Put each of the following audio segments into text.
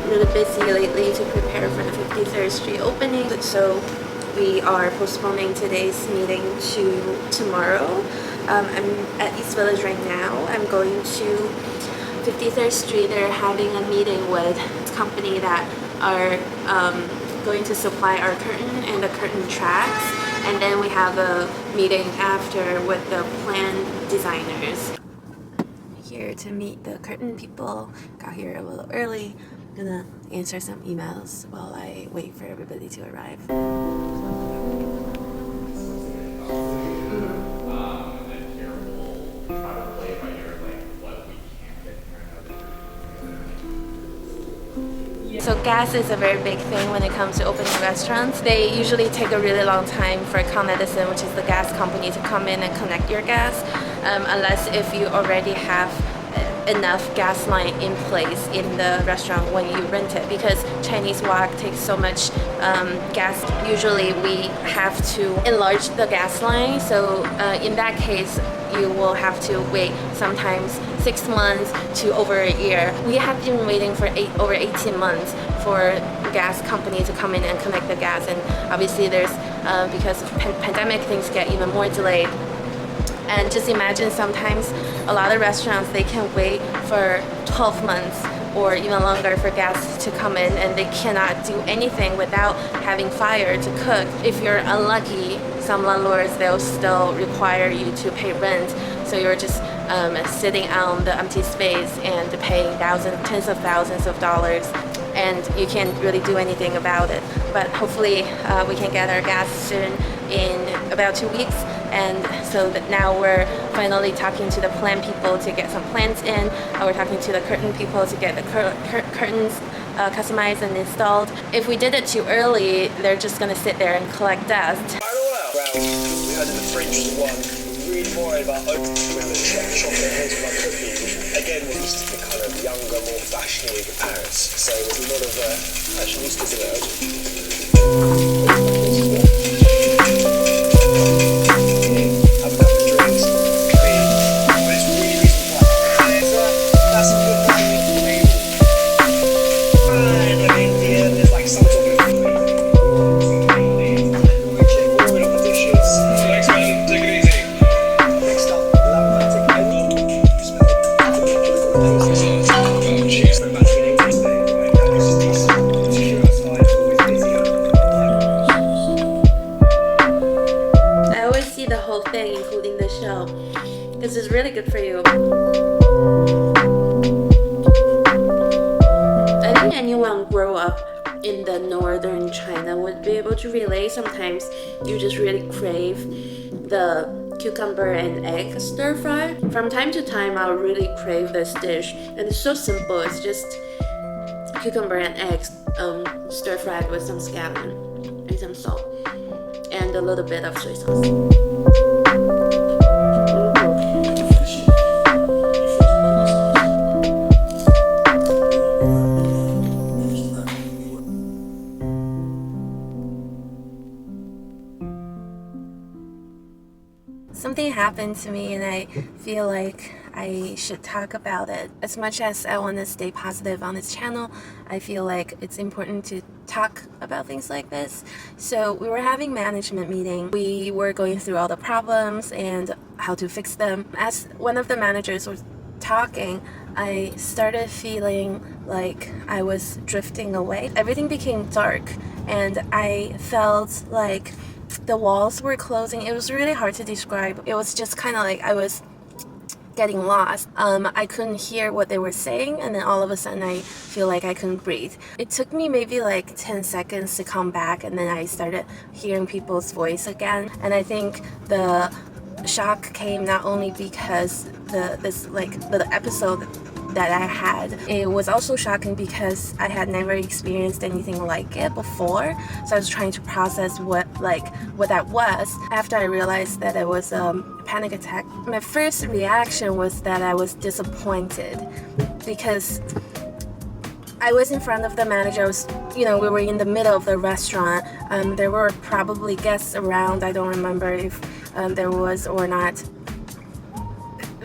really busy lately to prepare for the 53rd Street opening, so we are postponing today's meeting to tomorrow. I'm at East Village right now. I'm going to 53rd Street. They're having a meeting with a company that are going to supply our curtain and the curtain tracks, and then we have a meeting after with the plan designers. Here to meet the curtain people. Got here a little early. Gonna answer some emails while I wait for everybody to arrive. So gas is a very big thing when it comes to opening restaurants. They usually take a really long time for Con Edison, which is the gas company, to come in and connect your gas, unless if you already have enough gas line in place in the restaurant when you rent it, because Chinese wok takes so much gas. Usually we have to enlarge the gas line, so in that case you will have to wait sometimes 6 months to over a year. We have been waiting for over 18 months for gas company to come in and connect the gas, and obviously there's because of pandemic, things get even more delayed. And just imagine, sometimes a lot of restaurants, they can wait for 12 months or even longer for gas to come in, and they cannot do anything without having fire to cook. If you're unlucky, some landlords, they'll still require you to pay rent, so you're just sitting on the empty space and paying tens of thousands of dollars, and you can't really do anything about it. But hopefully we can get our gas soon, in about 2 weeks. And so that now we're finally talking to the plan people to get some plans in. We're talking to the curtain people to get the curtains customized and installed. If we did it too early, they're just going to sit there and collect dust. We had the French one, really worried about opening chocolate heads with our cookies. Again, we're used to the kind of younger, more fashionable parents. So there's a lot of fashionistas in it. Thing, including the shell. This is really good for you. I think anyone grow up in the northern China would be able to relate. Sometimes you just really crave the cucumber and egg stir fry. From time to time, I'll really crave this dish, and it's so simple. It's just cucumber and eggs stir fried with some scallion and some salt and a little bit of soy sauce. Something happened to me and I feel like I should talk about it. As much as I want to stay positive on this channel, I feel like it's important to talk about things like this. So we were having management meeting. We were going through all the problems and how to fix them. As one of the managers was talking, I started feeling like I was drifting away. Everything became dark and I felt like the walls were closing. It was really hard to describe. It was just kind of like I was getting lost. I couldn't hear what they were saying, and then all of a sudden I feel like I couldn't breathe. It took me maybe like 10 seconds to come back, and then I started hearing people's voice again. And I think the shock came not only because the episode that I had, it was also shocking because I had never experienced anything like it before. So I was trying to process what that was. After I realized that it was a panic attack, my first reaction was that I was disappointed because I was in front of the manager. We were in the middle of the restaurant. There were probably guests around. I don't remember if there was or not.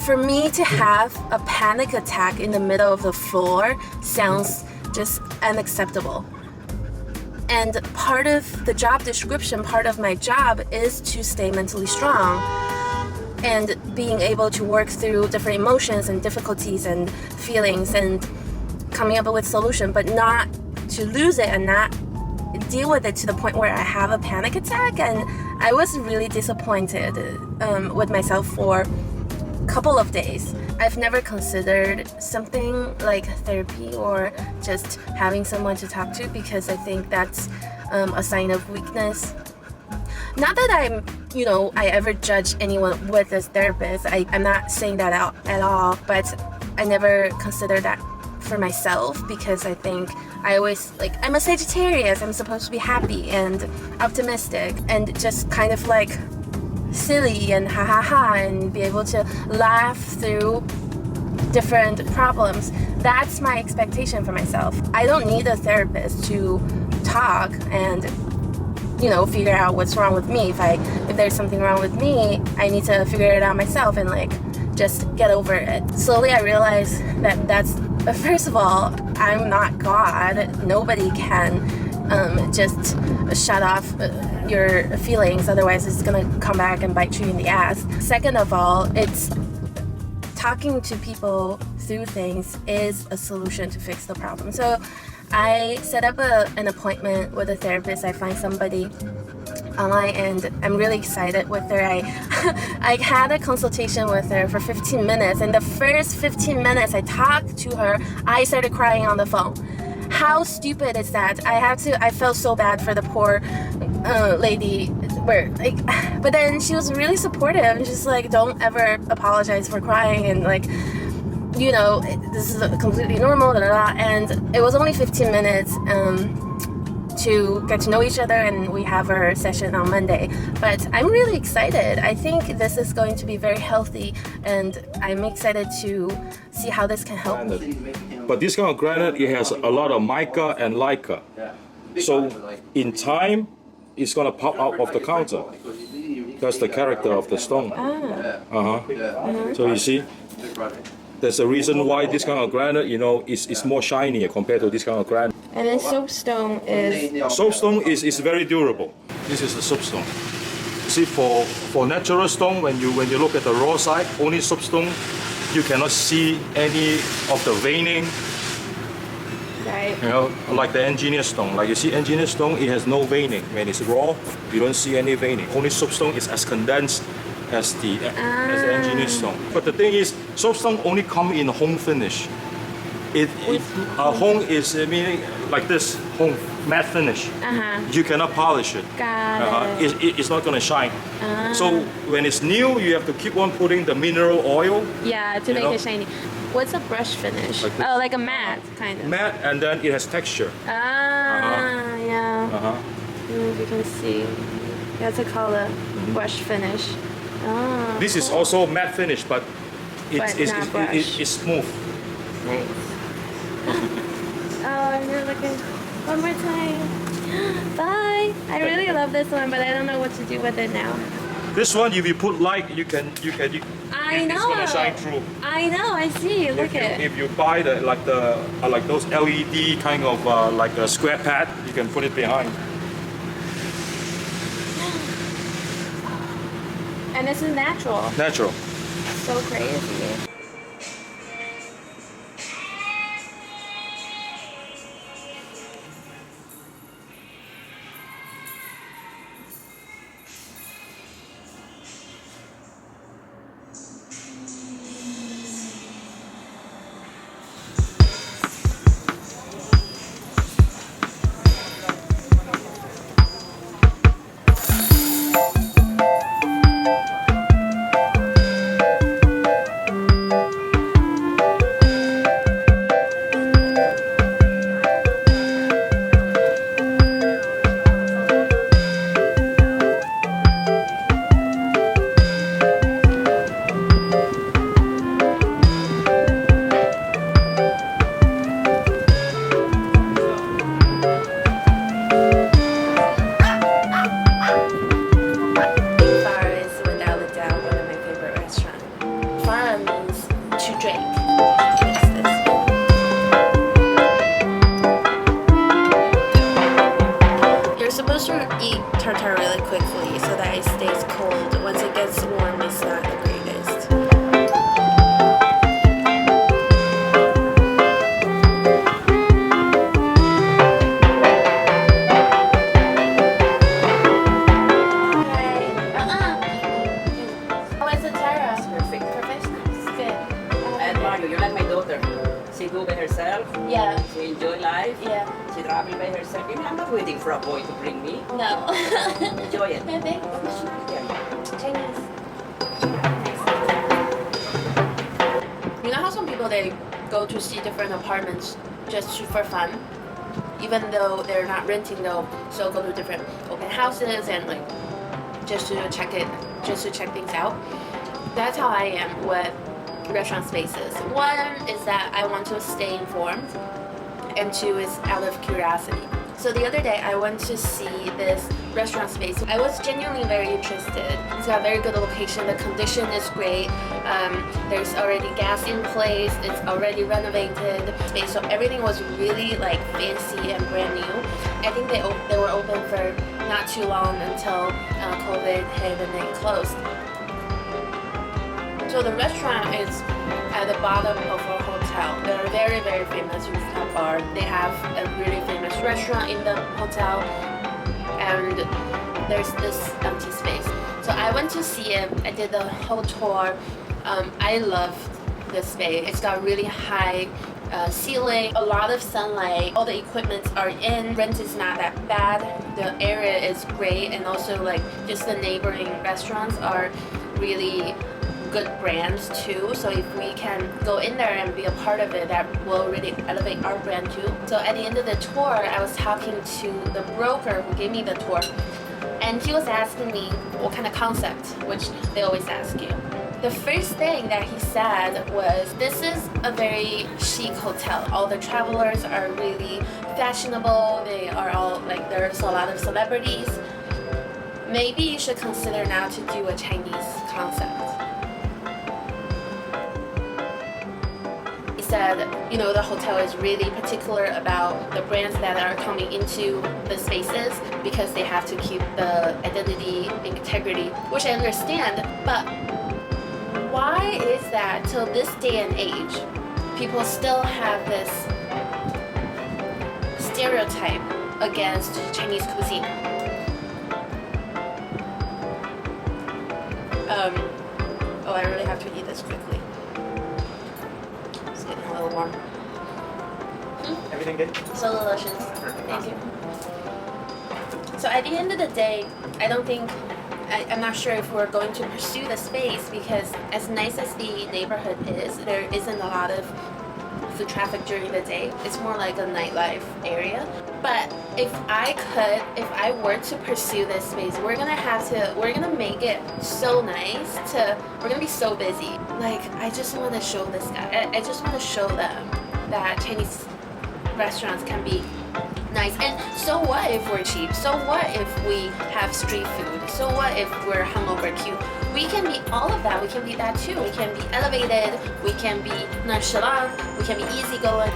For me to have a panic attack in the middle of the floor sounds just unacceptable. And part of the job description, part of my job is to stay mentally strong and being able to work through different emotions and difficulties and feelings and coming up with solution, but not to lose it and not deal with it to the point where I have a panic attack. And I was really disappointed with myself for a couple of days. I've never considered something like therapy or just having someone to talk to, because I think that's a sign of weakness. Not that I ever judge anyone with a therapist. I'm not saying that out at all, but I never considered that for myself, because I think I always, I'm a Sagittarius, I'm supposed to be happy and optimistic and just kind of silly and ha ha ha and be able to laugh through different problems. That's my expectation for myself. I don't need a therapist to talk and figure out what's wrong with me. If there's something wrong with me, I need to figure it out myself and just get over it. Slowly I realized that's first of all, I'm not God. Nobody can just shut off your feelings, otherwise it's gonna come back and bite you in the ass. Second of all, it's talking to people through things is a solution to fix the problem. So I set up an appointment with a therapist. I find somebody online and I'm really excited with her. I had a consultation with her for 15 minutes, and the first 15 minutes I talked to her, I started crying on the phone. How stupid is that? I felt so bad for the poor lady, but then she was really supportive and just don't ever apologize for crying, and this is completely normal, and it was only 15 minutes to get to know each other, and we have our session on Monday. But I'm really excited. I think this is going to be very healthy, and I'm excited to see how this can help me. But this kind of granite, it has a lot of mica and mica. So in time, it's going to pop out of the counter. That's the character of the stone. So you see, there's a reason why this kind of granite, is more shiny compared to this kind of granite. And then soapstone is... Soapstone is very durable. This is the soapstone. See, for natural stone, when you look at the raw side, only soapstone, you cannot see any of the veining. Right. Like the engineer stone. Like you see engineer stone, it has no veining. When it's raw, you don't see any veining. Only soapstone is as condensed as the engineer stone. But the thing is, soapstone only come in home finish. Home is meaning like this, home matte finish. You cannot polish it. Got it. It's not gonna shine. So when it's new, you have to keep on putting the mineral oil. Yeah, to make it shiny. What's a brush finish? Like a matte kind of. Matte, and then it has texture. Yeah. You can see. That's a color. Brush finish. This is also matte finish, but it's smooth. Nice. I'm really looking. One more time. Bye. I really love this one, but I don't know what to do with it now. This one, if you put light, you can. I know. It's gonna shine through. I know. I see. Look at it. If you buy like those LED kind of like a square pad, you can put it behind. And this is natural. Natural. So crazy. tartar really quickly so that it stays cold. Once it gets warm, it's not the greatest. How is the tartar? Perfect. Perfect? It's good. And Mario, you're like my daughter. She go by herself. Yeah. She enjoy life. Yeah. She travel by herself. You know, I'm not waiting for a boy to bring me. No. Enjoy it. Maybe. Chinese. You know how some people they go to see different apartments just for fun? Even though they're not renting, they'll still go to different open houses and like just to check things out. That's how I am with restaurant spaces. One is that I want to stay informed, and two is out of curiosity. So the other day I went to see this restaurant space. I was genuinely very interested. It's got a very good location. The condition is great. There's already gas in place. It's already renovated space. So everything was really like fancy and brand new. I think they were open for not too long until COVID hit and then closed. So the restaurant is at the bottom of a hotel. They're a very, very famous rooftop bar. They have a really famous restaurant in the hotel, and there's this empty space. So I went to see it. I did the whole tour. I loved this space. It's got really high ceiling, a lot of sunlight. All the equipment are in. Rent is not that bad. The area is great, and also like just the neighboring restaurants are really good brands too. So if we can go in there and be a part of it, that will really elevate our brand too. So at the end of the tour, I was talking to the broker who gave me the tour, and he was asking me what kind of concept, which they always ask you. The first thing that he said was, this is a very chic hotel. All the travelers are really fashionable. They are all like, there's a lot of celebrities. Maybe you should consider now to do a Chinese concept. Said, you know, the hotel is really particular about the brands that are coming into the spaces because they have to keep the identity, integrity, which I understand, but why is that till this day and age, people still have this stereotype against Chinese cuisine? Oh, I really have to eat this quickly. A little warm. Everything good? So delicious. Thank you. So at the end of the day, I'm not sure if we're going to pursue the space because as nice as the neighborhood is, there isn't a lot of foot traffic during the day. It's more like a nightlife area. But if I were to pursue this space, we're gonna make it so nice we're gonna be so busy. Like, I just want to show this guy. I just want to show them that Chinese restaurants can be nice. And so what if we're cheap? So what if we have street food? So what if we're hungover cute? We can be all of that. We can be that too. We can be elevated. We can be nonchalant. We can be easygoing.